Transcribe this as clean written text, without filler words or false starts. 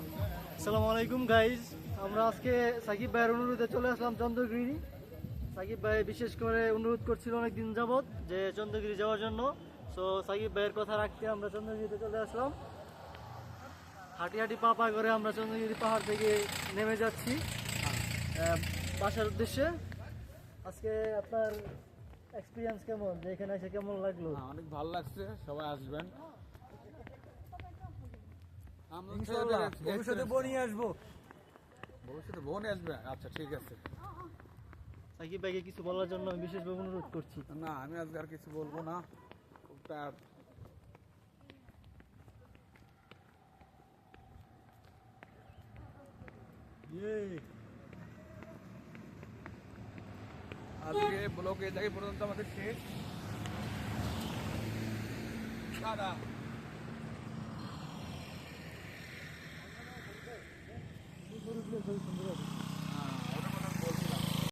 আসসালামু আলাইকুম গাইজ, আমরা আজকে সাকিব ভাইয়ের অনুরোধে চলে আসলাম চন্দ্রগিরি। সাকিব ভাই বিশেষ করে অনুরোধ করছিল অনেকদিন যাবত যে চন্দ্রগিরি যাওয়ার জন্য। সো সাকিব ভাইয়ের কথা রাখতে আমরা চন্দ্রগিরিতে চলে আসলাম। হাঁটি হাঁটি পা পা করে আমরা চন্দ্রগিরি পাহাড় থেকে নেমে যাচ্ছি বাসার উদ্দেশ্যে। আজকে আপনার এক্সপিরিয়েন্স কেমন, যে এখানে এসে কেমন লাগলো? অনেক ভালো লাগছে, সবাই আসবেন। ভবিষ্যতে বনি আসবো। ভবিষ্যতে বোনে আসবে, আচ্ছা ঠিক আছে। সাকিব ভাইকে কিছু বলার জন্য আমি বিশেষভাবে অনুরোধ করছি। না, আমি আজকে আর কিছু বলবো না। খুব tired। আজকে ব্লগ এই জায়গায় পর্যন্ত আমাদের শেষ। টাটা। সুন্দর